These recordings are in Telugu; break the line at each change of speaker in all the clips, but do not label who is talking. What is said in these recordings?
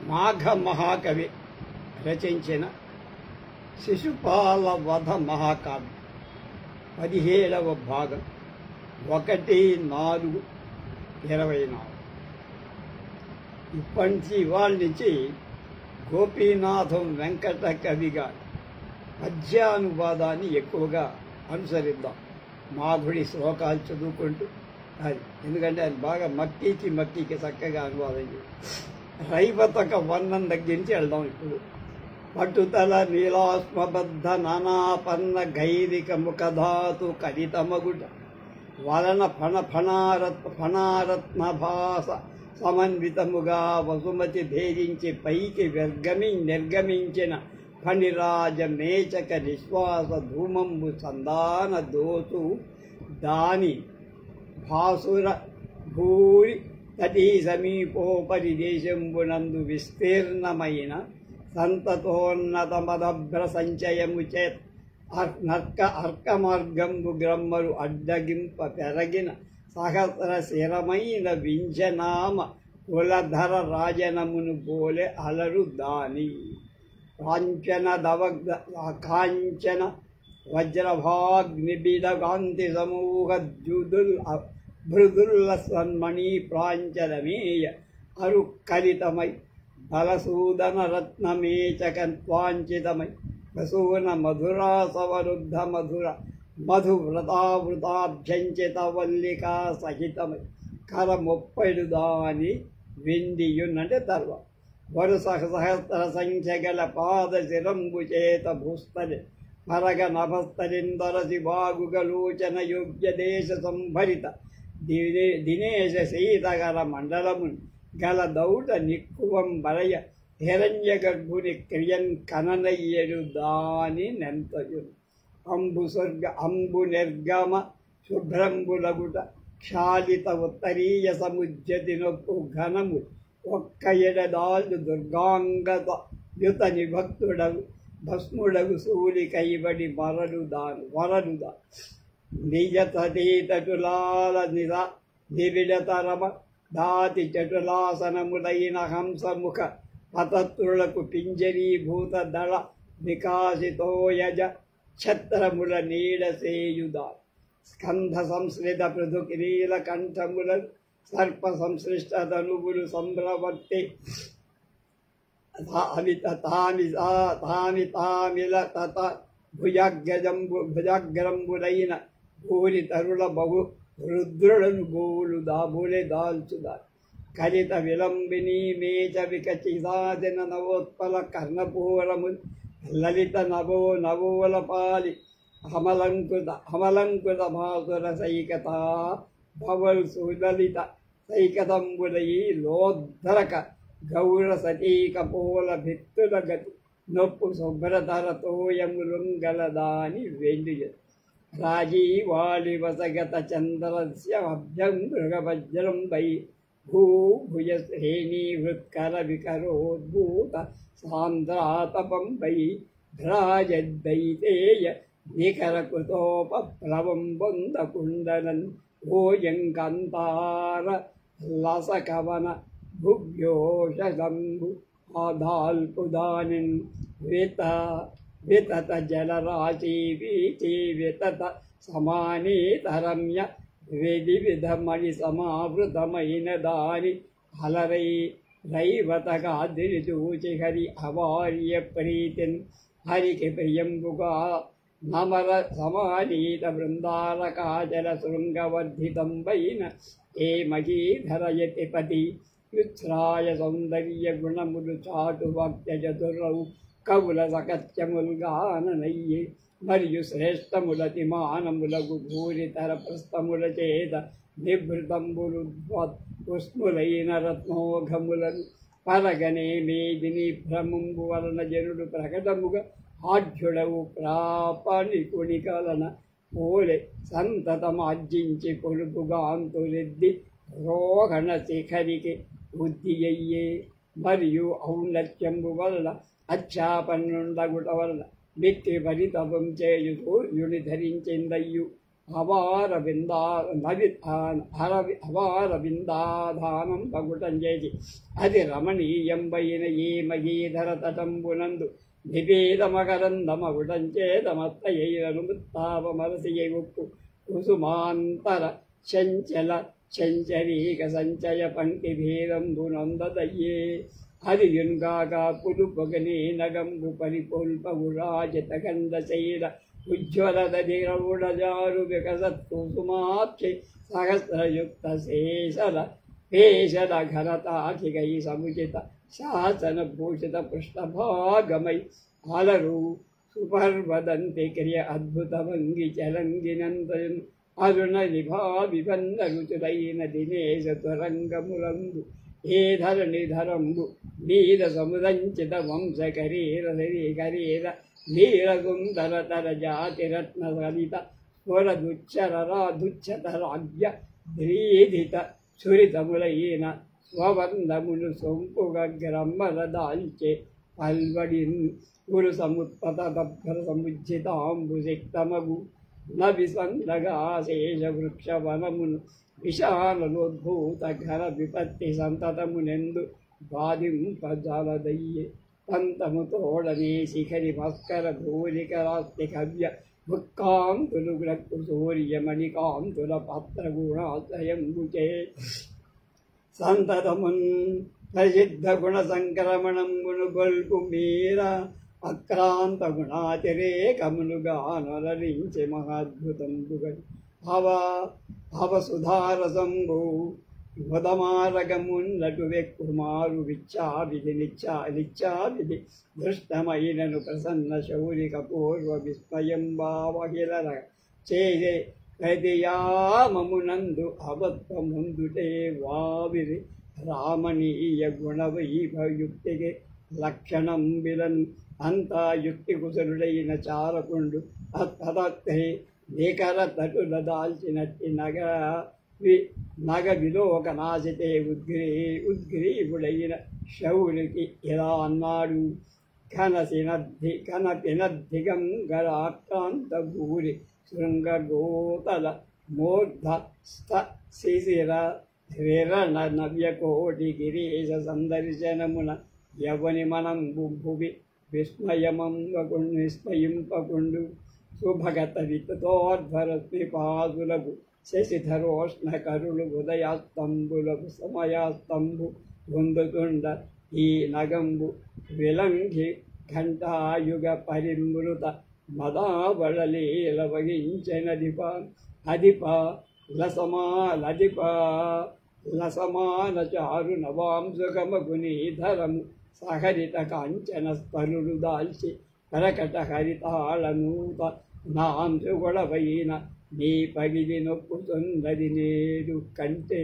మాఘ మహాకవి రచించిన శిశుపాల వధ మహాకావ్యం 17వ భాగం 1/4/24. ఇవాళ నుంచి గోపీనాథం వెంకట కవి గారి పద్యానువాదాన్ని ఎక్కువగా అనుసరిద్దాం. మాఘుడి శ్లోకాలు చదువుకుంటూ అది ఎందుకంటే అది బాగా మక్కీకి చక్కగా అనువాదం చేయాలి. రైవతక వర్ణం తగ్గించి వెళ్దాం. ఇప్పుడు పట్టుతల నీలాస్మబద్ధ నానాపన్న గైరిక ముఖధాతు కరితమగుట వలన ఫణారత్న భాస సమన్వితముగా వసుమతి భేదించి పైకి నిర్గమించిన ఫణిరాజ మేచక నిశ్వాస ధూమంబు సందాన దోసు దాని భాసుర భూరి తటీ సమీపోపరి దేశంబునందు విస్తీర్ణమైన సంతతోన్నత మదభ్ర సంచయము చేత్ అర్కమార్గంబు గ్రమ్మరు అడ్డగింప పెరగిన సహస్ర శిరమైన వింజనామ కులధర రాజనమును పోలే అలరు దాని కాంచన వజ్రభాగ్నిబిడ కాంతి సమూహ భృదుల్ల సన్మణి ప్రాంచలమేయ అరుక్కలితమై బలసూదన రత్నమేచకత్వాంచితమై వసూన మధురాసవరుద్ధ మధువ్రతావృతాభ్యంచిత వల్లికా సహితమై కరమొప్పడు దాని విండియునంటే తర్వా వరుస సహస్ర సంఖ్య గల పాద శిరంబు చేత భూస్థలి పరగ నభస్థలిందరసి బాగుగలోచన యోగ్య దేశ సంభరిత దినేశ శీతగల మండలము గల దౌట నిక్కువం బలయ హిరణ్య గర్భుని క్రియన్ కననయ్యడు దాని నెంతయు అంబు నిర్గమ శుభ్రంబులగుట క్షాళిత ఉత్తరీయ సముజ్జతి నొప్పు ఘనము ఒక్క ఎడదాళ్ళు దుర్గాంగత యుత నిభక్తుడగు భస్ముడగు సూలి కైబడి వరలుదా నిజ తటీతటులాల నివిడతరమ దాతి చటులాసనములైన హంసముఖ పతత్రులకు పింజరీభూత దళ వికాసితోయజ ఛత్రముల నీడసేయుదా స్కంధ సంశ్రిత పృథు కిరీల కంఠముల సర్ప సంశ్లిష్ట తనువులు సంభ్రవర్తి తామిల తత భుజగ్రంబులైన భూరి తరుల బహు రుద్రులను బోలే దాల్చుదా కలిత విలంబిని మేచ వికచిసాదిన నవోత్పల కర్ణపూరము లలిత నవోల పాలి అమలంకృత భాసుర సైకత భవల్ సులలిత సైకతంబులయి లోద్ధరక గౌర సతీక పోల భిత్తుల గతి నొప్పు శుభ్రతర తోయములుంగలదాని వెండియ రాజీవాలి వసగత చంద్రస్య అభ్యం మృగవజ్రం వై భూభుజ శ్రేణీ వృత్కర వికరోద్భూత సాంద్రాతపం వై భ్రాజద్వైతేయ నికరకృతోపప్లవం బొందకుండలన్ భోజంకంతార లసకవన భువ్యోషంబు ఆదాల్పుదానిన్ వితత జలరాశి వీచి వితత సమానీతరమ్య విధివిధమణి సమావృతమైన దాని అలరై రైవతగాదిని చూచి హరి అవార్య ప్రీతిన్ హరికి ప్రియంబుగా నమర సమానీత బృందారకాచల శృంగవర్ధితం వైన ఏ మహీధరయతి పతి యుత్రాయ సౌందర్య గుణములు చాటు భక్త చతురవు కవుల సకత్యముల్గాననయ్యే మరియు శ్రేష్టములతి మానములకు భూరితర ప్రస్థముల చేత నిభృతంబులు పుష్ములైన రత్నోఘములను పరగనే మేదిని భ్రమంబు వలన జనుడు ప్రకటముగా ఆఢ్యుడవు ప్రాపణికునికలన పోలే సంతతమార్జించి పొలుపుగా అంతులెద్ది రోహణ శిఖరికి బుద్ధియ్యే మరియు ఔన్నత్యంబు వల్ల అచ్చాపన్నుండగుట వల్ల మిత్తి పరితపం చేయు సూర్యుని ధరించిందయ్యు అవారవిందాధానం పగుటం చేసి అది రమణీయంబైన ఈ మగీధర తటంబునందు నివేదమకరందమగుటం చేదమత్తయైరను ముత్తాపమరసియ ఉప్పు కుసుమాంతర చంచల చంచరీక సంచయ పంక్తి భేదంబునందయ్యే అది యున్గాగా పులుపొగని నగంబు పరిపొల్పగురాజిత గంధశైల ఉజ్వలదధిరవుడజారు వికసత్కుసుమాక్షి సహస్రయుక్త శేషల పేషల ఘనతాఖిగై సముచిత శాసన భూషిత పృష్ఠభాగమై అలరు సుపర్వదంతి క్రియ అద్భుత భంగి చలంగినంతను అరుణ నిభా విభంద రుచులైన దినేశ త్వరంగములందు ఏ ధరణిధరంబు నీర సముదంచిత వంశకరీర శరీకరీర నీరగుందరతర జాతిరత్న సలిత స్వరదుచ్చరరాదుచ్చతరాజ్య ద్రీధిత సురితములైన స్వవర్ణములు సొంపుగ గ్రమ్మల దాల్చే పల్వడిన్ గురు సముత్పతభర సముజ్జితాంబు శక్తమగు నవిసందగాశేష వృక్షవనమును విశాలలోద్భూత ఘన విపత్తి సంతతమునెందు బాధింపజాలదయ్యే పంతముతోడనే శిఖరి భాస్కర భూరికరాస్తి కవ్య భుక్కాంతులు గ్రక్కు సూర్యమణికాంతుల పాత్రగుణాశ్రయంబుచే సంతతమున్ ప్రసిద్ధ గుణ సంక్రమణంబును గొల్పు మీర అక్రాంత గుణాతిరేకమునుగా నలరించి మహాద్భుతంబుగా భవసుధారసంబు యువదమారగమున్నటు వెక్కుమారు విచ్చావిధి నిచ్చావిధి దృష్టమైనను ప్రసన్న శౌరిక పూర్వ విస్మయం భావహిలర చేదే హృదయామమునందు అబద్ధముందుటే వావిరి రామణీయ గుణవైభయుక్తికి లక్షణం విలన్ అంతా యుక్తి కుశలుడైన చారకుండు తదత్తే నికర తటుల దాల్చినట్టి నగ విలోకనాశితే ఉద్గ్రీవుడైన శౌరికి ఇలా అన్నాడు కనపినద్దిగం గరాక్రాంత భూరి శృంగగోతల మూర్ధ శిశిర విరణ నవ్యకోటి గిరీశ సందర్శనమున యవని మనం భువి విస్మయింపకుండు శుభగత వితోర్ధరస్మిపాదులకు శశిధరోష్ణ కరులు ఉదయాస్తంబులకు సమయాస్తంబు పొందుతుండ ఈ నగంబు విలంఘి ఘంటాయుగ పరిమృత మదాబళలీల వహించనదిప లసమాన చారు నవాంసుగమగునీధరము సహరిత కాంచన స్థలులు దాల్చి కరకట హరితాళనూత నాంశుగొడవైన నీ పగిలి నొప్పుతున్నది నేడు కంటే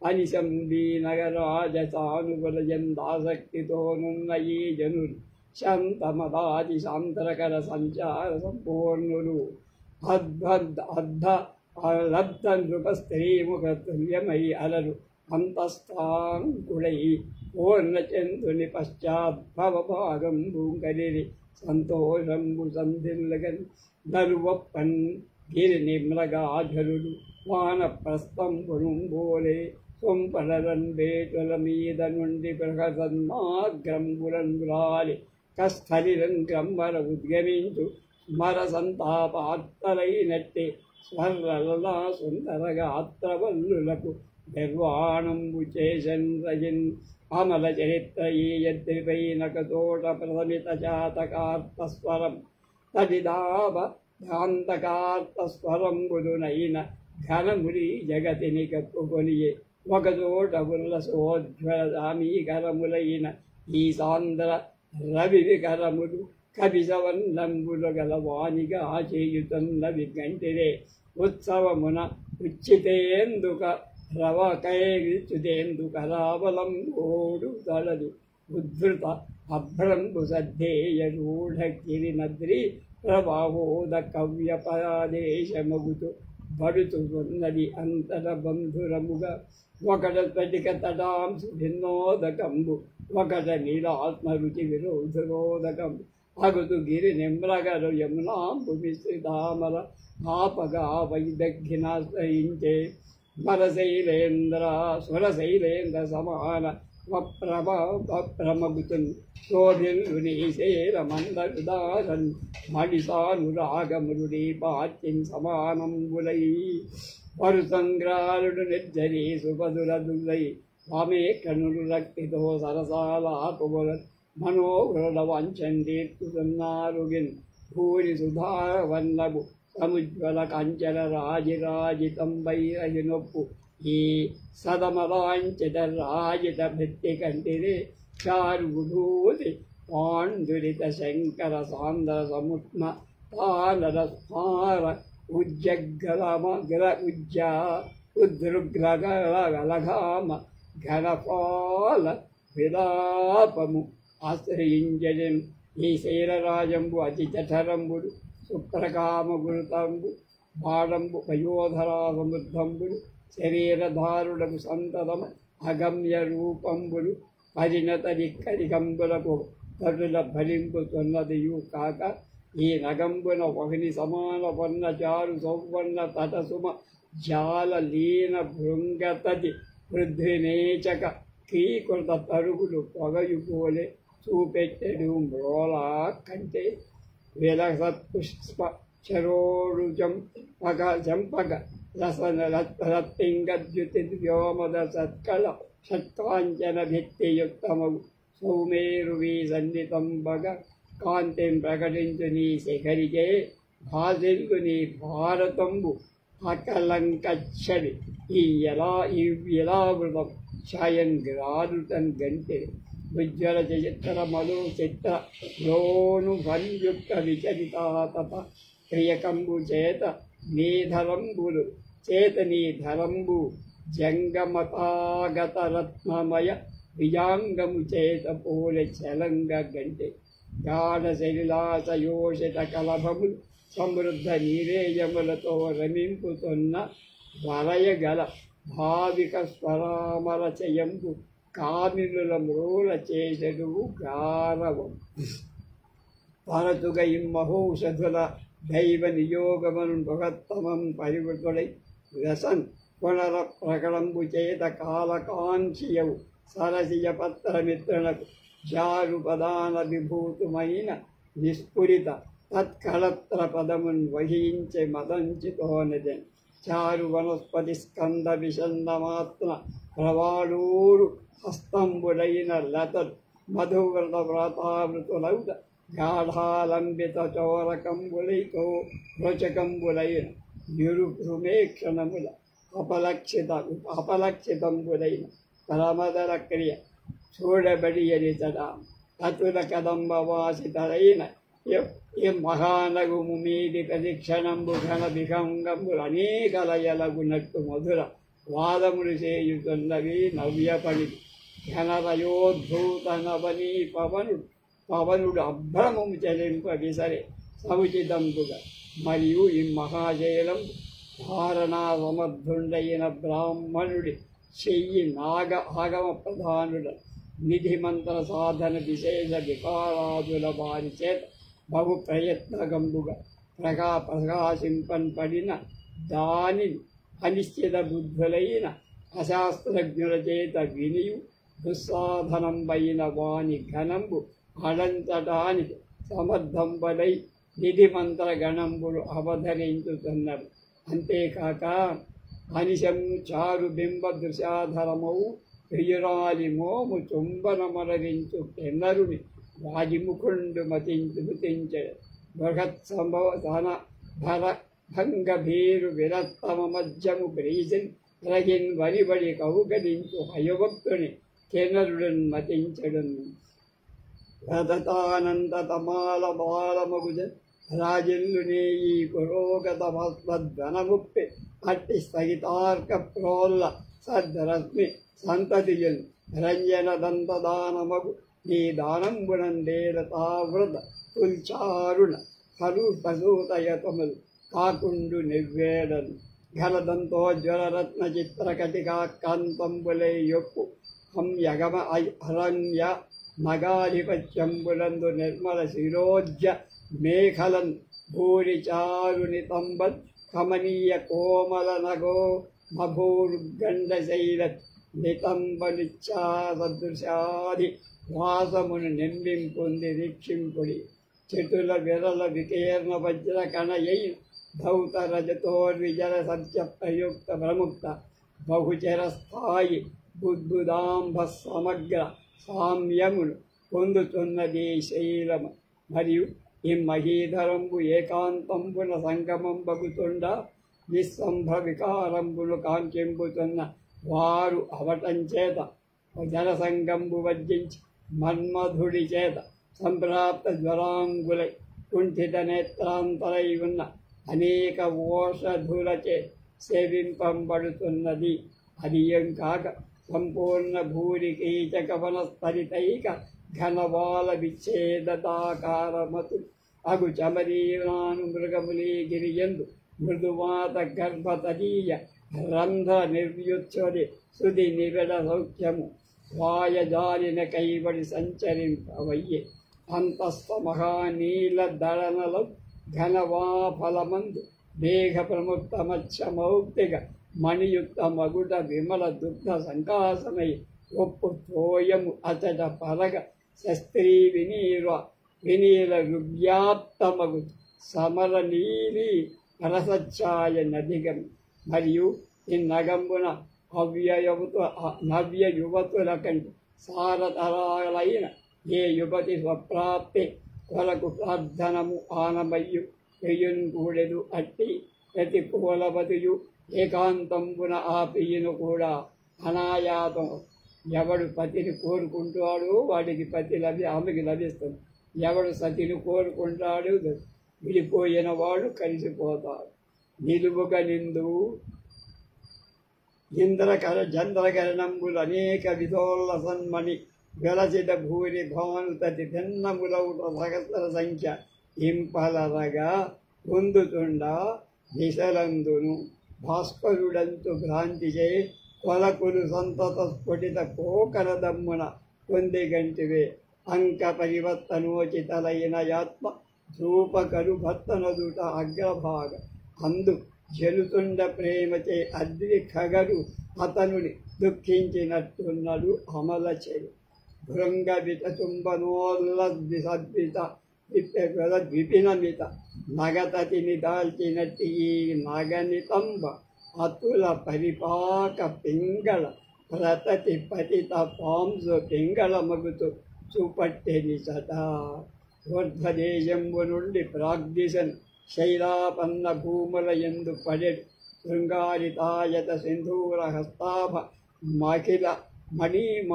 అనిశంబీ నగరాజ సానుబలయందాసక్తితోనున్న ఈ జనులు శాంతమదాది శాంతరకర సంచార సంపూర్ణులు లబ్ధ నృప స్త్రీముఖ తుల్యమై అలరు అంతస్థాంకుడై పూర్ణచంద్రుని పశ్చాద్భవభాగం భూంకరిరి సంతోషంబు సంధిల్లగన్ నలువప్పన్ గిరిని మృగాధరుడు వానప్రస్థంబునుంబోలే సొంపలరన్ బేటుల మీద నుండి ప్రహసన్మాగ్రంబులంగురాలి కస్థలిరన్ గ్రంబర ఉద్గమించు స్మర సంతాపాత్తలైనట్టే స్వర్రలలా సుందరగాత్రవల్లులకు నిర్వాణంబు చేసన్ రజన్ అమల చరిత్ర ఈ యద్రిపైనకతోట ప్రథమిత జాతకార్థస్వరం తదిదావ ధాంతకార్థస్వరంబులునైన ఘనమురి జగతిని కప్పుకొనియే ఒకచోట ఉల్లసోజ్వల సమీకరములైన ఈ సాంద్ర రవి వికరములు కవిసవర్ణంబుల గల వాణిగా చేయుతున్న విగంటిరే ఉత్సవమున ఉచ్చితేందుక రవకైచుతేందుక రావలం ఓడు తలదు ఉద్ధృత అభ్రంబు సద్ధేయ రూఢగిరి నద్రి ప్రవాహోద కవ్య పరాదేశమగుతు బడుతు ఉన్నది అంతర బంధురముగా ఒకట స్ఫటిక తటాంశు భిన్నోదకంబు ఒకట నీలాత్మ రుచి విరోధరోదకంబు అగుతు గిరి నిమ్రగరు యమునాంబు మిశ్రితామర ఆపగా వైదగ్గినాశ్రయించే మరశైలేంద్ర సురశైలేంద్ర సమాన వప్రమగుతున్ శోభిల్లునీశేర మందరుదారన్ మడిసానురాగమురుడి పాత్యం సమానంబులై వరుసంగ్రాలుడు నిర్జరీ సుపదురదులై వామే కనులు రక్తితో సరసాలాపుల మనోహృద వాంఛందీర్తున్నారుగిన్ భూరి సుధారవన్నబు సముజ్వల కంచన రాజిరాజితం వైరహినొప్పు ఈ సదమరాంచిత రాజిత భృత్తి కంటిరే చారుగుభూతి పాండురిత శంకర సాంద్ర సముత్మ తానర స్మార ఉజ్జగ్రమగ్ర ఉజ్జా ఉద్రుగ్రగలఘామ ఘనపాల విలాపము ఆశ్రయించడం ఈ శైలరాజంబు అతి జఠరంబుడు సుప్రకామ గురుతంబు బాడంబు వయోధరా సముద్ధంబుడు శరీరధారులకు సంతతమ అగమ్య రూపంబులు పరిణత దిక్కరికంబులకు తరుల ఫలింపుతున్నదియు కాక ఈ నగంబున ఒకని సమాన వర్ణ చారు సౌవర్ణ తటసుమ జాల లీన భృంగతది పృథ్వినేచక కీకృత తరుగులు పొగయుపోలే చూపెట్టెడు మ్రోలా కంటే విలసత్పుష్ప చరోరుజం పగ చంపగ రసన రత్తింగద్యుతి వ్యోమద సత్కళ షట్కాంచన భిత్తియుక్తమగు సౌమేరువి సన్నితంబగ కాంతిం ప్రకటించు నీ శిఖరికే భాసిల్లు నీ భారతంబు అకలంకచ్చడి ఈ విలావృతం ఛాయం గ్రాదుతన్ గంటే ఉజ్వల చిత్ర మధు చిత్ర లోను సంయుక్త విచరితాతత క్రియకంబు చేత నీధరంబులు చేత నీధరంబు జంగమతాగత రత్నమయ విజాంగము చేత పోలె చలంగ గంటే గాఢ శైలాసయోషిత కలభములు సమృద్ధ నీరేయములతో రమింపుతున్న వరయగల భావిక స్వరామరచయంబు కామినుల మ్రోల చేసెడు గారవం పరతుగ ఇమ్మహౌషధుల దైవ నియోగమను బృహత్తమం పరివృతుడై రసన్ పునర ప్రకడంబు చేత కాలకాంక్షియవు సరసియ పత్రమిత్రులకు జారు పదాన విభూతుమైన నిస్ఫురిత తత్కళత్ర పదమున్ వహించే మదంచితోనజన్ చారు వనస్పతి స్కంద విషన్నమాత్మ ప్రవాళూరు హస్తంబుడైన లతలు మధువ్రత వ్రతావృతులౌట గాఢాలంబిత చోరకంబులైతో రోచకంబులైన నిరుభృమేక్షణముల అపలక్షితంబులైన పరమదర క్రియ చూడబడి ఎరితడ అతుల కదంబవాసితరైన ఈ మహానగుము మీది ప్రతిక్షణంబు ఘన విహంగంబులు అనేకలయలగునట్టు మధుర వాదములు చేయుతున్నవి నవ్యపడి ఘనరయోద్భూత నవనీ పవనుడు అభ్రమము చెలింప విసరే సముచితంబుగా మరియు ఈ మహాశైలం ధారణా సమర్థుండైన బ్రాహ్మణుడి చెయ్యి ఆగమ ప్రధానుల నిధిమంత్ర సాధన విశేష వికారాదుల వారి చేత బహు ప్రయత్నగంబుగా ప్రకాశింపబడిన దానిని అనిశ్చిత బుద్ధులైన అశాస్త్రజ్ఞుల చేత వినియు దుస్సాధనంబైన వాని ఘనంబు అడంతటానికి సమర్థంబలై నిధిమంత్ర గణంబులు అవధరించుతున్నారు. అంతేకాక అనిశం చారు బింబ దృశాధరమౌ ప్రియురాలి మోము చుంబనమరగించు పెన్నరుని వాజిముఖుండు మతించడు బృహత్ సంభవ ధన భర భంగ భీరు విరత్తమ మధ్యము బ్రీజిన్ రగిన్ వరిబడి కౌగలించు హయభక్తుని కెనరుడన్ మతించడున్ రథతానంద తమాల బాలమగుజ రాజిల్లునే ఈ పురోగత మస్మద్వనముప్పి అట్టి స్థగితార్క ప్రోల్ల సద్రశ్మి సంతతియున్ రంజన దంతదానమగు నీ దానంబునందేల తావృత తుల్చారుణ కరు పశూతయతములు కాకుండు నిర్వేడను ఘనదంతోజ్వలరత్న చిత్రకటికా కాంతంబులై యొక్కు హంయగమ అరణ్య నగాధిపత్యంబులందు నిర్మల శిరోజ్య మేఖలన్ భూరి చారుని తంబత్ కమనీయ కోమల నగో మభూర్గండశైల నితంబనిచ్చా సదృశాది వాసమును నింబింపుంది దీక్షింపుడి చెటుల విరల వికీర్ణ వజ్ర కణయై ధౌత రజతోర్విజర సత్య ప్రయుక్త ప్రముక్త బహుచర స్థాయి బుద్బుదాంబ సమగ్ర సామ్యమును పొందుతున్నది శైలము మరియు ఈ మహీధరంబు ఏకాంతంబున సంగమం బగుతుండ నిస్సంభ వికారంబును కాంక్షింపుతున్న వారు అవటంచేత జనసంగంబు వర్జించి మన్మధుడి చేత సంప్రాప్త జ్వరాంగులై కుంఠిత నేత్రాంతరై ఉన్న అనేక ఓషధులచే సేవింపబడుతున్నది. అది ఏం కాక సంపూర్ణ భూరి కీచక వనస్పరితైక ఘనవాల విచ్ఛేదతాకారమతు అగు చమరీరాను మృగములీ గిరియందు మృదువాత గర్భతదీయ రంధ్ర నిర్వ్యుచ్ఛది సుది నివిడ సౌఖ్యము వాయజాలిన కైవడి సంచరింపవయ్యే అంతస్థ మహానీల దళనలం ఘనవాఫలమందు మేఘ ప్రముక్త మత్స్యమౌక్తిక మణియుక్త మగుడ విమల దుగ్ధ సంకాసమై ఒప్పు తోయము అచట పరగ శస్త్రీ వినీల రువ్యాప్తమగు సమర నీలి రసఛాయ నదిగం మరియు ఈ నగంబున నవ్య యువతుల కంటే సారతరాలైన ఏ యువతి స్వప్రాప్తి కొరకు ప్రార్థనము ఆనమయ్యు పెయ్యున్ కూడెదు అట్టి ప్రతి పూలవతియు ఏకాంతంబున ఆ పెయ్యును కూడా అనాయాతం ఎవడు పతిని కోరుకుంటాడో వాడికి పతి ఆమెకి లభిస్తుంది. ఎవడు సతిని కోరుకుంటాడు విడిపోయిన వాడు కలిసిపోతాడు. నిలువుగా నిందు జంద్రకరణంబులు అనేక విధోల్లసన్మణి వెలసిద భూరి భానుతతి భిన్నములౌట సహస్ర సంఖ్య ఇంపలరగా పొందుతుండ దిశలందును భాస్కరుడంతు భ్రాంతిచే కొలకులు సంతత స్ఫుటిత కోకరదమ్మున పొందిగంటివే అంక పరివర్తనోచితలైన యాత్మ ధూపకరు భర్తనదుట అగ్రభాగ అందు జలుతుండ ప్రేమచే అద్రి ఖగరు అతనుని దుఃఖించినట్టున్నడు అమల చెడు భృంగ వితుంబనోల్లద్విసద్విత విపినమిత నగతతిని దాల్చినట్టి ఈ నగనితంబ అతుల పరిపాక పింగళ ప్రతతి పతిత పాంసు పింగళ మగుతూ చూపట్టెని సదా ఊర్ధ్వదేశంబు నుండి ప్రాగ్దిశన్ శైలాపన్న భూముల ఎందు పడెడు శృంగారితాయత సింధూర హస్తాభ మఖిల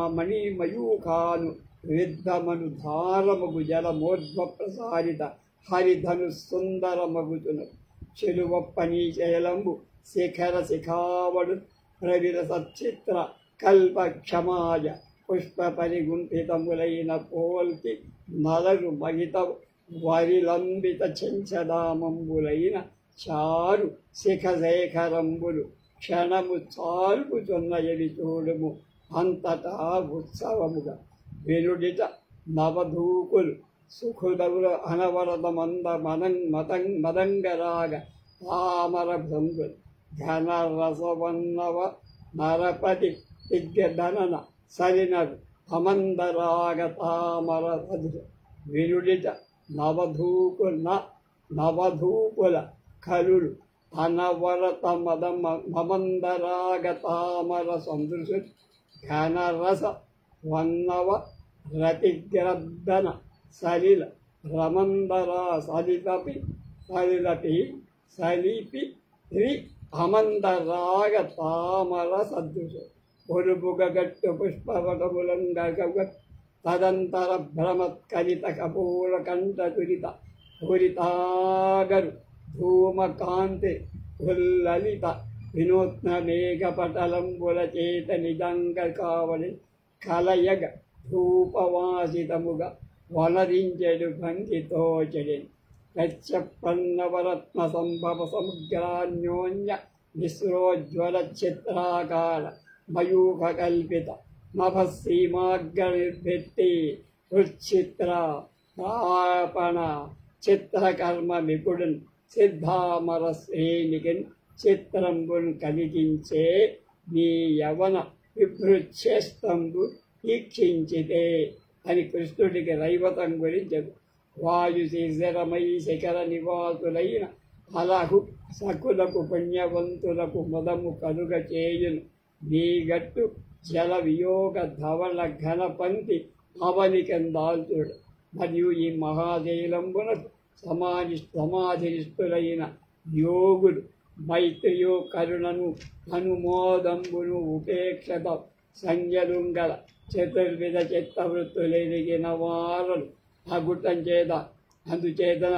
మణిమయూఖాను విద్ధమను ధారమగు జలమోర్ధ్వ ప్రసారిత హరిధను సుందరమగుతును చెలువప్పని శైలంబు శిఖర శిఖావడు ప్రవిర సచిత్ర కల్ప క్షమాయ పుష్ప పరిగుంఠితములైన పోల్కి నలరు మహిత వరిలంబిత చెంచదామంబులైన చారు శిఖశేఖరంబులు క్షణము చాల్పుచున్నయవి చూడుము అంతటా ఉత్సవముగా వెనుడిట నవధూకులు సుఖుదవుల అనవరద మదంగరాగ తామర భృంగులు ఘన రసవన్నవ నరపతి దిగ్గధనన సరినరు అమందరాగ తామర వినుడిట నవధూకుల కలుడు అనవరత మమందరాగ తామర సందృశుడు ఘనరస వన్నవ రతిగ్రద్దన సలిల రమందరా సలిపి రి అమందరాగ తామర సదృశ పొరుపుగట్టు పుష్పవటములంగ తదంతర భ్రమత్కలిత కపోల కంఠ తురిత పురితాగరు ధూమకాంతి ఉల్లలిత వినూత్న మేఘపటలంబుల చేత నిజంగ కావలి కలయగ ధూపవాసితముగా వనరించెడు భంగితోచడి గచ్చపన్నవరత్న సంభవ సముద్రాన్యోన్య మిశ్రోజ్వల చిత్రాకార మయూఖ కల్పిత నభసీమాగ్ర నిర్భిత్తి ఉచ్చిత్ర తాపణ చిత్రకర్మ విపుడున్ సిద్ధామర శ్రేణికిన్ చిత్రంబున్ కలిగించే నీ యవన విభృచ్ఛేస్తంబు ఈక్షించితే అని కృష్ణుడికి రైవతం గురించి వాయు శిశిరమై శిఖర నివాసులైన అలహు సకులకు పుణ్యవంతులకు మొదము కలుగ చేయును నీ గట్టు జల వియోగ ధవళ ఘనపంతి అవనికందాల్చుడు మరియు ఈ మహాశైలంబునకు సమాధినిష్ఠులైన యోగులు మైత్రియో కరుణను అనుమోదంబును ఉపేక్షత సంజ్ఞలుంగల చతుర్విధ చిత్తవృత్తులెరిగిన వారలు అగుట్టం చేత అందుచేతన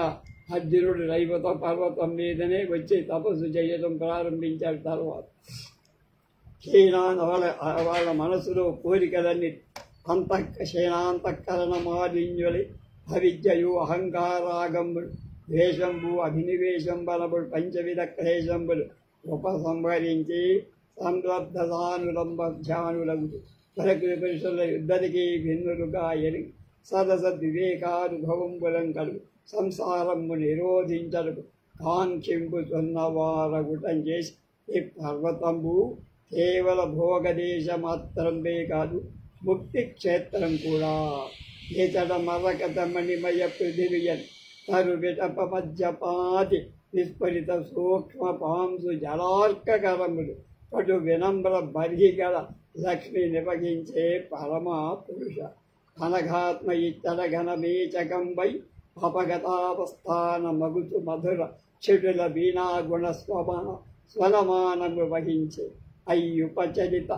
అర్జునుడు రైవత పర్వతం మీదనే వచ్చి తపస్సు చేయడం ప్రారంభించారు. తర్వాత వాళ్ళ మనసులో కోరికలన్నీ క్షీణాంతఃకరణ మాలిన్యులై అవిద్యయు అహంకారాగంబులు ద్వేషంబు అభినివేశం బలబుడు పంచవిధ క్లేశంబులు ఉపసంహరించి సంలబ్ధ సానులంబ ధ్యానులకు ప్రకృతి పురుషుల యుద్ధరికి భిన్నులుగా ఎరిగి సదసద్వివేకానుభవంబులం కలుగు సంసారము నిరోధించడు కాంక్షింపుచున్నవారగుటం చేసి ఈ పర్వతంబు కేవల భోగదేశ మాత్రమే కాదు ముక్తి క్షేత్రం కూడా. ఇతడ మరకత మణిమయ పృథివియన్ తరువిటప మధ్యపాతి విస్ఫురిత సూక్ష్మ పాంసు జలార్కకరములు పటు వినమ్ర బర్హిగల లక్ష్మి నివగించే పరమా పురుష అనఘాత్మ ఇచ్చడ ఘనమేచకంబై అపగతావస్థాన మగుచు మధుర చెడుల వీణాగుణ స్వనమానము వహించే అయ్యుపచరిత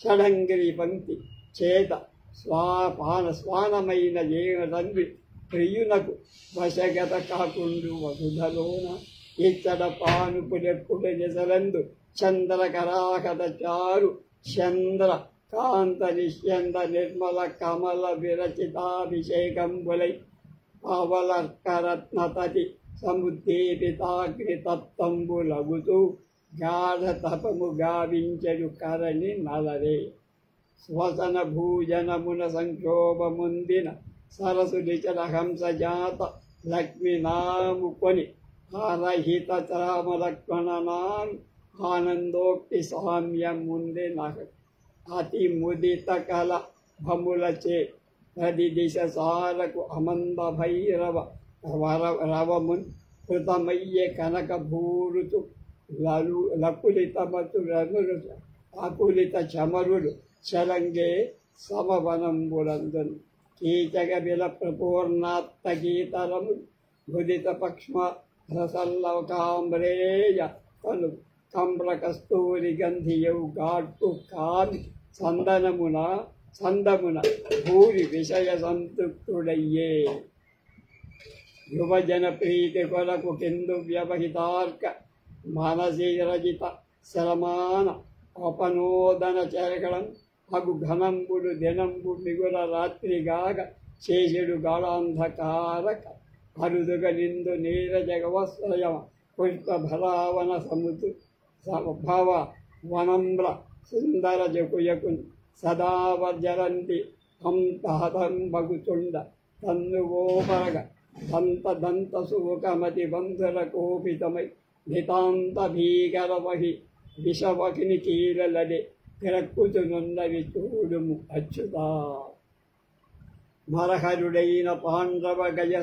షడంగిరి పంక్తి చేత స్వానమైన జీవనంది ప్రియునకు వశగత కాకుండు వసుధలోన ఇచ్చడ పానుపులెప్పుడు నిజలందు చంద్రకరాకత చారు చంద్ర కాంత నిశ్యంద నిర్మల కమల విరచితాభిషేకంబులై పవలర్కరత్నతతి సముద్దీపితాగ్ని తత్తంబులగుతూ గాఢ తపము గావించెడు కరణి నలరే శ్వసన భూజనమున సంక్షోభముందిన సరసు నిచల హంసజాత లక్ష్మినాముకొని హరహిత రామలక్ష్మణనాం ఆనందోక్తి సామ్యం ముందే నాకు అతి ముదిత కల భములచే ప్రతి దిశ సారకు అమంద భైరవ రవమున్ కృతమయ్యే కనక భూరుతు లకులితమతు రనులు అకులిత చమరులు చలంగే సమవనంబులందును కీచక బిల ప్రపూర్ణాత్త గీతరము ముదిత పక్ష్మ రసల్లవకాంబ్రేయ తను కంబ్ర కస్తూరి గంధియౌ గాట్టు కామి సందమున భూరి విషయ సంతృప్తుడయ్యే యువజన ప్రీతి కొరకు కిందు వ్యవహితార్క మనసి రజిత శరమాన అపనోదన చరకడం అగు ఘనంబుడు దినంబు మిగుల రాత్రిగాగ చేసెడు గాఢాంధకారక అరుదుగ నిందు నీరజగవస్త్రయమ పుష్పభరావన సముతు భవ వనంబ్ర సుందర జకుయకున్ సదావర్జరంతి హంతహతంబగుచుండ తన్నువోపరగ దంత సూకమతి బంధుర కోపితమై నితాంత భీకరవహి విషవకిని కీలలడే కిరక్కుతునున్నవి చూడుము అచ్యుతా. మరహరుడైన పాండవ గజ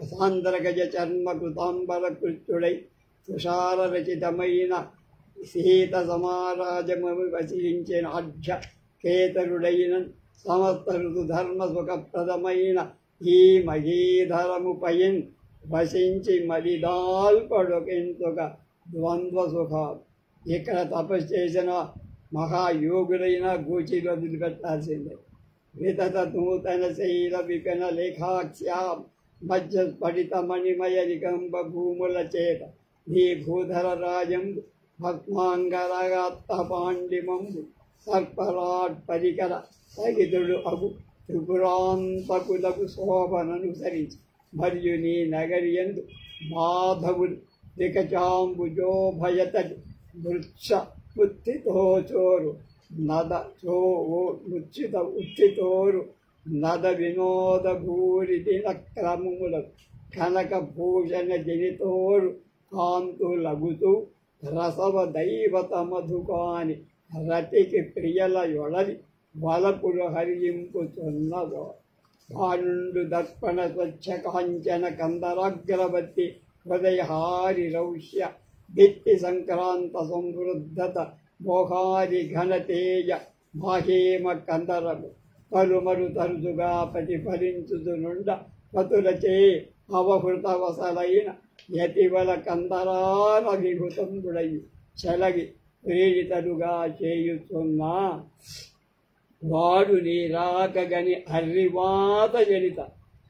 సాంద్ర గజ చర్మ కృతాంబర కృత్యుడై తుషార రచితమైన సీత సమారాజము వసించిన అఢ్య కేతరుడైన సమస్త ఋతు ధర్మ సుఖప్రదమైన ఈ మహీధరము పైన్ వసించి మరిదాల్పడొకెంతుక ద్వంద్వ సుఖాలు. ఇక్కడ తపస్సు చేసిన మహాయోగులైన గూచిలు వదిలిపెట్టాల్సిందే. వితత నూతన శైల విపిన లేఖాక్ష్యాం మధ్య స్ఫటిత మణిమయ నికంబ భూముల చేత నీ భూధర రాజం భస్మాంగరగాత్త పాండిమంబు సర్పరాట్ పరికర సహితుడు అగు త్రిపురాంతకులకు శోభననుసరించి మరియు నీ నగరియందు మాధవులు దికచాంబుజోభయతడి వృక్ష బుద్ధితో చోరు నద చో ముచ్చిత ఉచ్చితోరు నద వినోద భూరి దిన క్రమముల కనక భూషణ జనితోరు కాంతు లగుతూ రసవ దైవత మధుకాని రతికి ప్రియల యొడలి వలపులు హరింపుచున్నదో భానుండు దర్పణ స్వచ్ఛ కాంచన కందరాగ్రవతి హృదయహారి రౌష్య భిత్తి సంక్రాంత సంవృద్ధత మోహారి ఘనతేజ మాహేమ కందరము కలుమరు తరచుగా ప్రతిఫలించునుండ పతులచే అవహృతవసలైన యతివల కందరాల విభుతంబుడై చలగి ప్రేరితలుగా చేయుచున్నా వాడు నీరాకగని అర్రివాత జనిత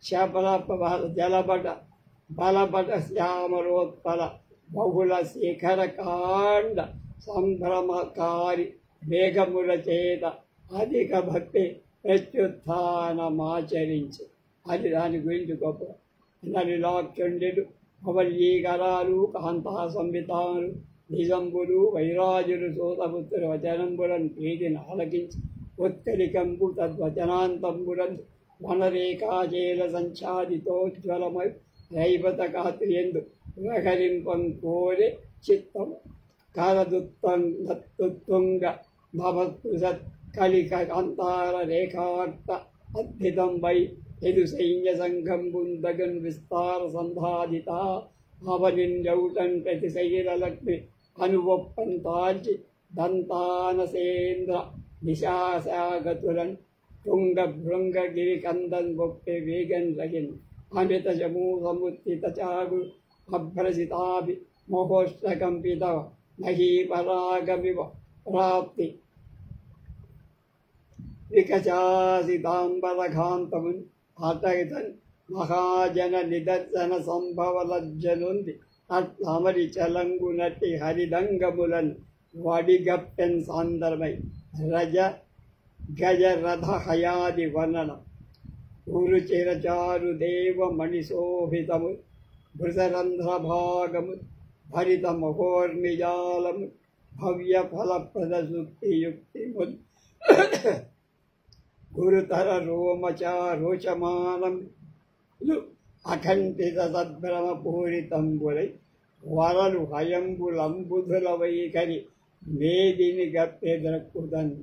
శపల జలబట బలబట శ్యామలోత్పల బహుళ శిఖర కాండ సంభ్రమకారి వేగముల చేత అధిక భక్తి ప్రత్యుత్థానమాచరించి. అది దాని గురించి గొప్ప నలిలాక్షుండెడు అవల్యీకరాలు కాంతా సంవితాలు నిజంబులు వైరాజులు సోతపుత్ర వచనంబులను ప్రీతిని ఆలకించి ఉత్తరికంబు తద్వచనాంతంబులను వనరేఖాచేల సంచాదితోజ్వలమై రైవత కాత్రియందు ప్రహరింపం కోరే చిత్తము కరదుత్తుంగ భవత్సత్ కలిక కాంతార రేఖార్త అద్భితంబై ఎదు సైన్య సంఘంబుందగన్ విస్తార సంధాదిత అవనింజౌటన్ ప్రతిశైలలక్ష్మి అనువొప్పంతాల్చి దంతానసేంద్ర నిశాశాగతులన్ తుంగ భృంగగిరి కందన్ ఒప్పే వేగన్ రగిన్ అమిత జమూ సముత్థిత చాగు అభ్రసితాభి మోహోష్ట్రకంపిత మహీపరాగమివ ప్రాప్తి వికచాసితాంబరఘాంతమున్ అటగితన్ మహాజన నిదర్శన సంభవలజ్జనుంది అట్లమరి చలంగునట్టి హరిదంగములను వడిగప్పెన్ సాందర్మై రజ గజ రథ హయాది వర్ణనం ఊరు చిరచారు దేవ మణిశోభితము భృతరంధ్రభాగము భరిత మహోర్మిజాలము భవ్య ఫలప్రద సుక్తియుక్తిముల్ గురుతర రోమచారోచమానం అఖండిత సద్భ్రమ పూరితంబులై వరలు హయంబులంబుధుల వైఖరి మేదిని గప్పెదక్కుదన్.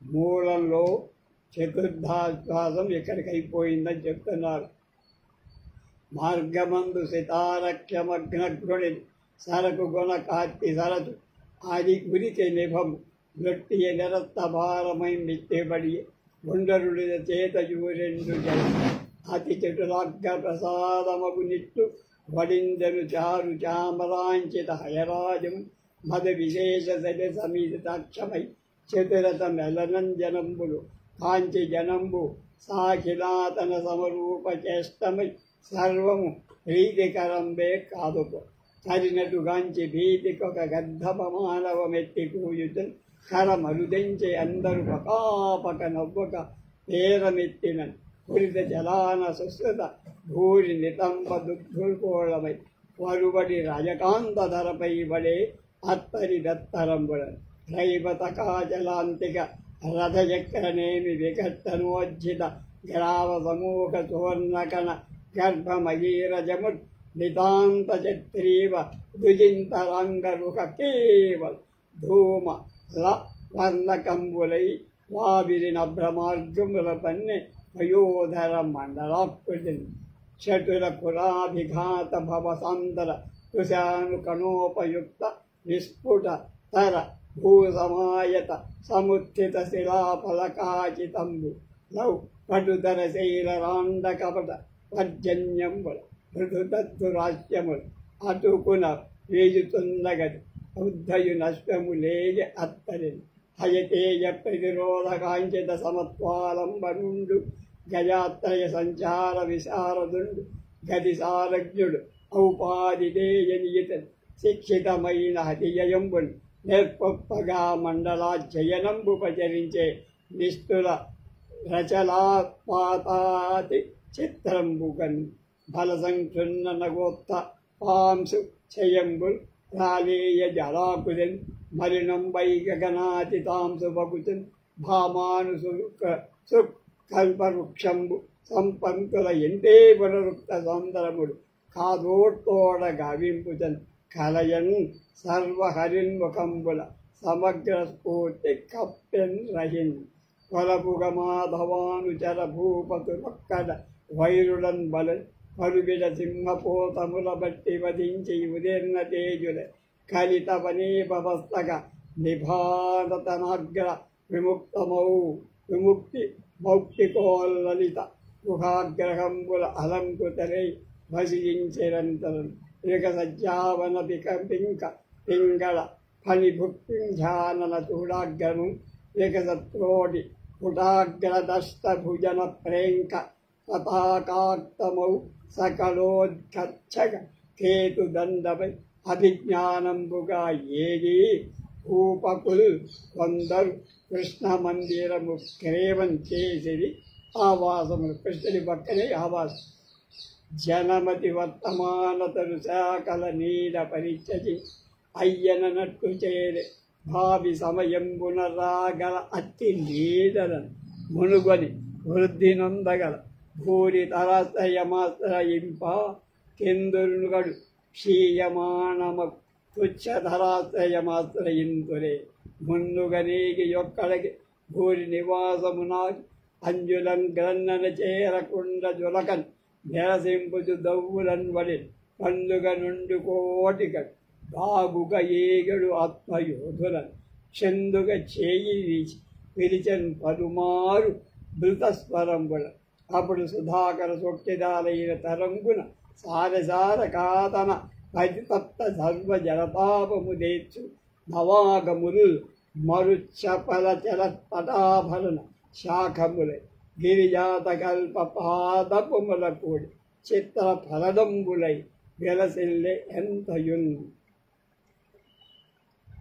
మూలంలో చతుర్థాశ్వాసం ఎక్కడికి అయిపోయిందని చెప్తున్నారు. మార్గమందు సితారక్షమగ్నఘృణి సరకు గుణ కార్తి సరసు ఆది గురికి నిభము గట్టియ నిరస్త భారమై మిత్తెబడి గుండరుడిద చేత జూరెండు జల అతి చెటులాగ్ర ప్రసాదమగు నిట్టు వడిందను చారు చామరాంచిత హయరాజము మద విశేష సజ సమీతాక్షమై చతురత మెలనంజనంబులు కాంచి జనంబు సాఖిలాతన సమరూప చేష్టమై సర్వము ప్రీతికరంబే కాదుకో కరినటుగాంచి భీతికొక గర్ధపమానవమెత్తి కూయుతన్ కరమరుదెంచే అందరు పకాపక నవ్వక పేరమెత్తినన్ పురిత జలాన సుశ్రుత భూరి నితంబ దుగ్ధుర్కోళమై వరుబడి రజకాంత ధరపై బడే అత్తరి దత్తరంబుడన్ రైవతకాజలాంతిక రథచక్రనేమి వికట్టనోజ్జిత గ్రావ సమూహ సువర్ణకణ గర్భమయీరజముట్ నితాంత చత్రీవ ద్విజింతరంగరుహ కేవల ధూమ ల వర్ణకంబులై వావిరిన భ్రమార్జుముల పన్నె వయోధర మండలాకృతిని చటుల పురాభిఘాత భవసాంతర కుశానుకణోపయుక్త విస్ఫుట తర భూసమాయత సముత్థిత శిలాఫలకాచితంబు లౌ పటుతర శైలరాండ కపట పర్జన్యంబుల మృదుతత్తురాశ్యములు అటుకున వేయుతున్నగది ఉద్ధయు నష్టములేయ అత్తరిని హయతేయ ప్రతిరోధకాంచిత సమత్వాలంబనుండు గజాత్రయ సంచార విశారదుండు గది సారజ్ఞుడు ఔపాదిదేయనియతను శిక్షితమైన హతిజయంబును నేర్పొప్పగా మండలాధ్యయనంబు ప్రచరించే నిష్ఠుల రచలాపాతాతి చిత్రంబుగన్ బల సంక్షున్న నగోత్త పాంసు చయంబుల్ రాలేయ జలాకులన్ మలినంబై గగనాతితాం సుభగుతున్ భామానుసుకల్పవృక్షంబు సంపంకుల ఎంటే పునరుక్త సౌందరముడు కాదోట్టోడ గావింపుచన్ కలయన్ సర్వహరిన్ముఖంబుల సమగ్ర స్ఫూర్తి కప్పెన్ రహిన్ కొలపుగ మాధవానుచర భూపతులొక్కడ వైరుడన్ బల పరుబిడ సింహపోతముల బట్టి వధించి ఉదీర్ణ తేజుల కలిత వనేపవస్తక నిభానతనాగ్ర విముక్తి మౌక్తికోల్లలిత గుహాగ్రహంబుల అలంకృతరై భజించిరంతరం యుగసజ్జావన పింగళ ఫణిభుక్తింఝానన చూడాగ్రము వికసత్రోడి పుటాగ్రదష్టభుజన ప్రేంక పతాకాక్తమౌ సకలోద్గచ్చక కేతుదండపై అభిజ్ఞానంబుగా ఏది భూపకుల్ కొందరు కృష్ణ మందిరము క్రేవం చేసిరి ఆవాసములు కృష్ణుడి పక్కనే ఆవాసం జనమతి వర్తమానతరు శాఖల నీడ పరిచయి అయ్యనట్టు చేరే భావి సమయంబున రాగల అతి నీడలను మునుగొని వృద్ధి నొందగల భూరి తరాశ్రయమాశ్రయింప కెందురునుగడు క్షీయమాణమ తుచ్చధరాశ్రయమాశ్రయింతురే మున్నుగనీగి యొక్కడికి భూరి నివాసమునాగి అంజులం గ్రన్నన చేరకుండ జులకన్ నెరసింపుచు దవ్వులన్ వడి పండుగ నుండి కోటికడు బాగుగ ఏగడు ఆత్మయోధులను చందుగ చేయి వీచి పిలిచన్ పలుమారు మృతస్వరంబుల అప్పుడు సుధాకర సొక్కిదాలైన తరంగున సారసార కాతన పరితప్త సర్వ జలపాపము దేచ్చు నవాగములు మరుచ్చపల చలపటాభరణ శాఖములై గిరిజాత కల్ప పాదపుముల కూడి చిత్ర ఫలదంబులై వెలసిల్లే ఎంతయున్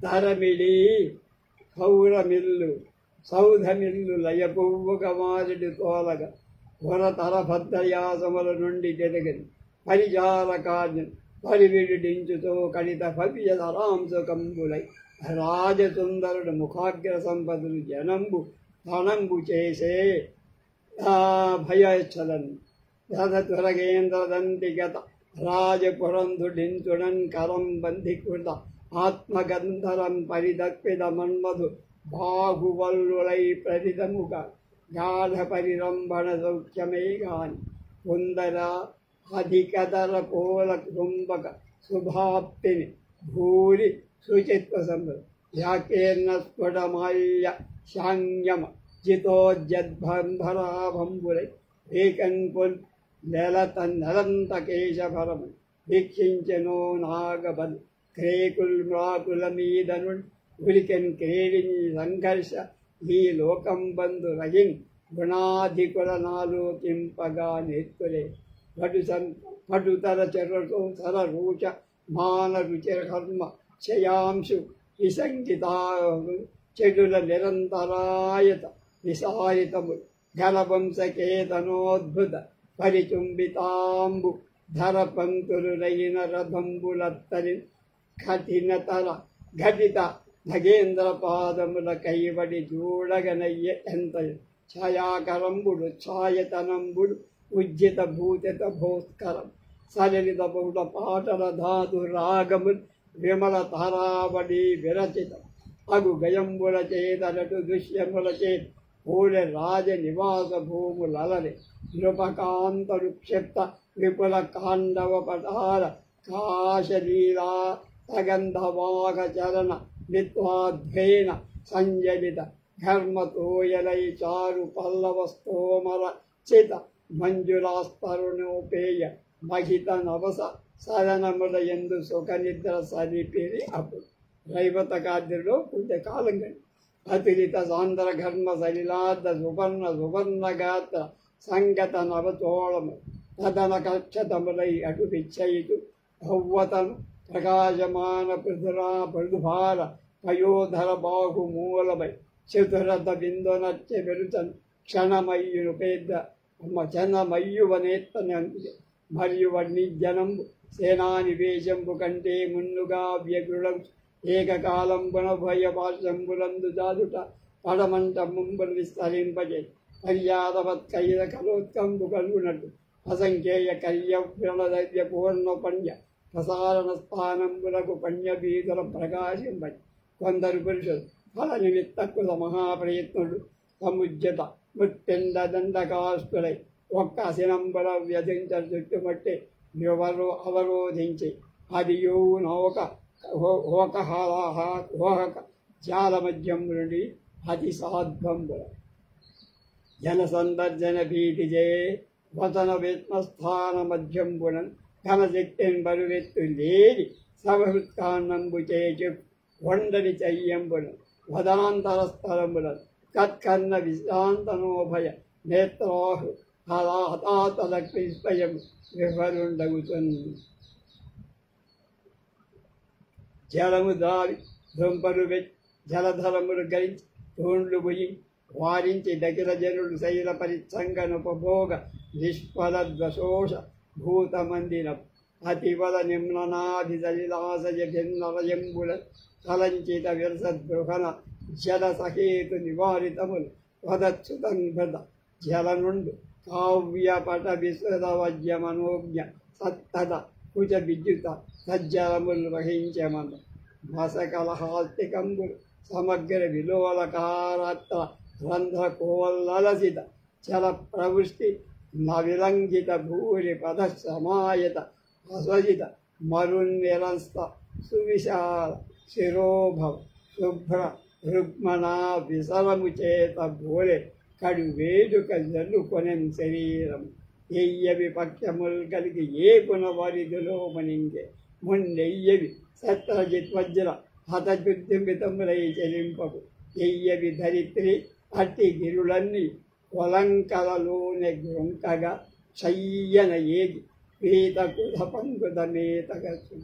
తరమిడి కౌరమిల్లు సౌధమిల్లు లయపువ్వుగా మారిడి తోలగ వరతర భద్రయాసముల నుండి జరగని పరిచార కార్యం పరివిడించుతో కడిత భవ్య ధరాంశకంబులై రాజసుందరుడు ముఖాగ్ర సంపదలు జనంబు తనంబు చేసే భయచలన్ ధనతురగేంద్రదంతిగత రాజపురంధుడించుడన్ కరం బంధికృత ఆత్మగంధరం పరిదక్విద మన్మధు బాహువల్లులై ప్రతిదముగా గాఢ పరిరంభణ సౌఖ్యమే గాని కొందర అధికతర పోల కుంభక శుభాప్తిని భూరి సుచిత్వ సంబ వ్యాకీర్ణ స్ఫుటమాల్య శాంగ్యమ జితోజ్జద్భంభరాభంబులై ఏకన్పుల్ నెలంత కేశభరము వీక్షించెనో నాగబల్ క్రేకుల్ మ్రాకుల మీదను ఉలికెన్ క్రీడిని సంఘర్ష ఈ లోకం బంధు రహిన్ గుణాధికుల నాలోకింపగా నేర్తులే పటుతర చరతో సరూచ మాన రుచిర కర్మ క్షయాంశు విసంగితా చెడుల నిరంతరాయత విసారితము ఘనవంశకేతనోద్భుత పరిచుంబితాంబు ధర పంతులులైన రథంబులత్తరి కఠినతర ఘటిత నగేంద్ర పాదముల కైవడి చూడగనయ్య ఎంత ఛాయాకరంబుడు ఛాయతనంబుడు ఉజ్జిత భూతిత భోస్కరం సలిత బహుళ పాటల ధాతు రాగముల్ విమల తారావళి విరచితం అగు గయంబుల చేతనటు దృశ్యముల చేత పూలె రాజ నివాస భూములలరి నృపకాంతరు క్షిప్త విపుల కాండవ పటాల కాశలీలా సగంధవాగ చరణ నిత్వాధ్వేన సంజలిత ఘర్మతోయలై చారు పల్లవ స్తోమర చిత మంజురాస్తరుణోపేయ మహిత నవస సదనముల ఎందు సుఖ నిద్ర సరిపిరి అప్పుడు రైవతకాద్రిలో కొంతకాలం గడి అతిరిత సాంద్ర ఘర్మ సలిలాద్ద సువర్ణ గాత్ర సంగత నవచోళము తదన కక్షతములై అటు పిచ్చయితు భవ్వతను ప్రకాశమాన పృథుభార పయోధర బాహుమూలమై చతురథ బిందునచ్చ వెరుచన్ క్షణమయ్యును పెద్ద క్షణమయ్యువనేత్తని అంకుజ మరియు వన్నిజనంబు సేనానివేశంబు కంటే మున్నుగా వ్యగ్రుల ఏకకాలంబున భయపాశంబులందు జాదుట పడమంట ముంబులు విస్తరింపజే పర్యాదవత్ కైల కలోత్కంబు కలుగునట్టు అసంఖ్యేయ కల్యవ్రణదవ్య పూర్ణపణ్య ప్రసారణ స్థానంబులకు పణ్యబీదుల ప్రకాశింపని కొందరు పురుషులు ఫల నిమిత్తకుల మహాప్రయత్నుడు సముజ్జత ముత్పిండ దండకాస్తులై ఒక్క అసినంబుల వ్యధించ చుట్టుమట్టి అవరోధించి అదియూ నౌక హోక జాల మధ్యం నుండి అతి సాధ్వంబుల జన సందర్జన భీతిజే వతన విత్మస్థాన మధ్యంబునన్ ఘనశక్తిని బరువెత్తు లేని సవహృత్కాన్నంబు చేచు వండని చెయ్యంబును వదనాంతరస్థలములను తత్కర్ణ విశ్రాంతనోభయ నేత్రాహు హతాతలక్ష్మి స్వయం వివరుండగుతుంది. జలము దారి దుంపలు జలధరములు గరించి తోండ్లు బొయ్యి వారించి దగ్గర జనుడు శైల పరిత్సంగనుపభోగ నిష్ఫల ద్వశోష భూతమందిన అతివల నిమ్ననాది సలిలాసయ భిన్నలయంబుల కలంచిత విరసద్బృహన జల సహేతు నివారితములు వదచ్చుతంభృత జల నుండు కావ్యపట విశ్వదవజ్య మనోజ్ఞ సత్తద కుచ విద్యుత సజ్జలములు వహించమన మసకలహాస్తికంబులు సమగ్ర విలోలకారత్ర రంధ్రకోల్లసిత చల ప్రవృష్టి నవిలంఘిత భూరి పద సమాయత అస్వజిత మరున్నిరంస్త సువిశాల శిరోభవ శుభ్ర రుగ్మనా విసరము చేత భోలే కడు వేడుక జల్లుకొనెం శరీరం ఎయ్యవి పక్షములు కలిగి ఏ పునవరిదిలో మనింగే ముందెయ్యవి సత్రజిత్వజ్ర హతజుద్ధిమితములై చెలింపకు ఎయ్యవి ధరిత్రి అట్టి గిరులన్నీ కొలంకలలోనే గ్రొంకగా శయ్యన ఏగి పీతకుధ పంగుద మేతగసు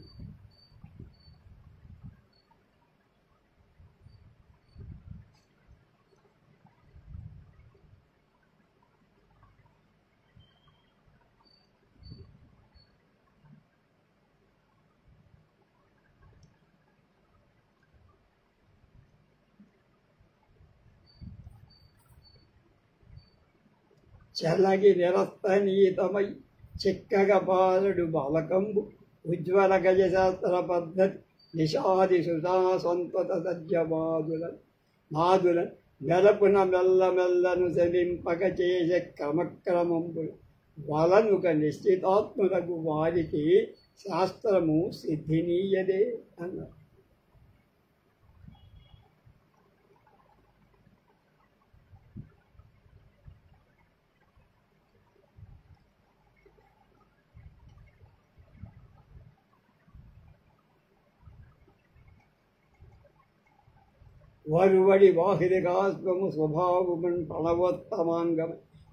చల్లగి నిరస్తనీతమై చిక్కగ బాలుడు బాలకంబు ఉజ్వల గజశాస్త్ర పద్ధతి నిషాది సుధా సంతత సజ్జమాదుల గెలపున మెల్లమెల్లను శలింపక చేసే క్రమక్రమంబులు వలనుక నిశ్చితాత్ములకు వారికి శాస్త్రము సిద్ధినీయదే అన్నారు. వరువడి వాహిరిగాస్వము స్వభావమున్ ప్రణవోత్తమాంగం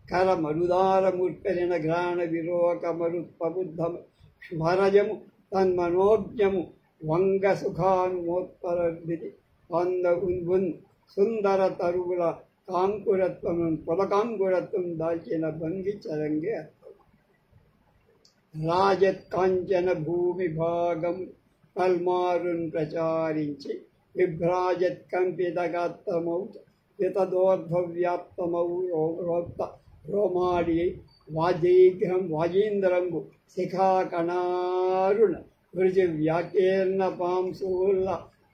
కర మరుదారముర్పెరిన ఘ్రాణ విరోక మరుత్పబుద్ధము స్మరజము తన్మనోజ్ఞము వంగ సుఖానుమోత్పరద్వితి వంద ఉన్ సుందర తరువుల కాంకురత్వము పులకాంకురత్వం దాల్చిన భంగి చరంగే అర్థం. రాజత్ కాంచన భూమి భాగము కల్మారున్ ప్రచారించి విభ్రాజత్ కంపితగాత్రమౌ హితదోర్ధ్వ్యాప్తమౌ రోమాడి వాజీంద్రంబు శిఖాకణారుణ వృజి వ్యాకీర్ణ పాంసూల్ల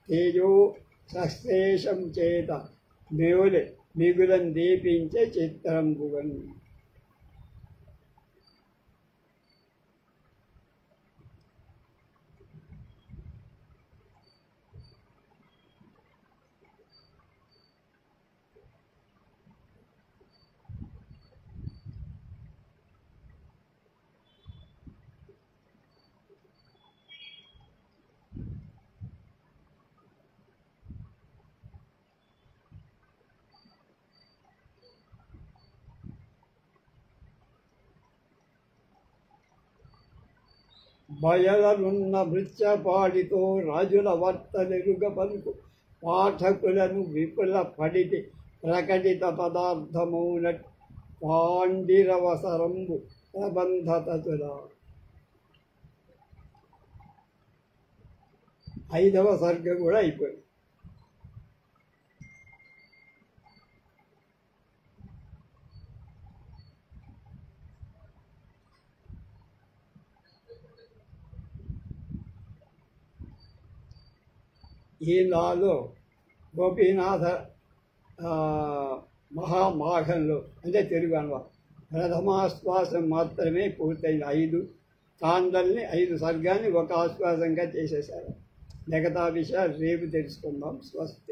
తేజో సశేషం చేత మిగులం దీపించే చిత్రంబుగన్. బయలనున్న భృత్యపాడితో రాజుల వర్తనెరుగ పలుకు పాఠకులను విపుల పడితి ప్రకటిత పదార్థమౌన పాండిరవసరంబు ప్రబంధతతుల 5వ సర్గ కూడా అయిపోయింది. ఈ నాలో గోపీనాథ మహామాఘంలో అంటే తెలుగు అనువాదం ప్రథమాశ్వాసం మాత్రమే పూర్తయింది. 5 తాండల్ని 5 సర్గాన్ని ఒక ఆశ్వాసంగా చేసేశారు. మిగతా విషయాలు రేపు తెలుసుకుందాం. స్వస్తి.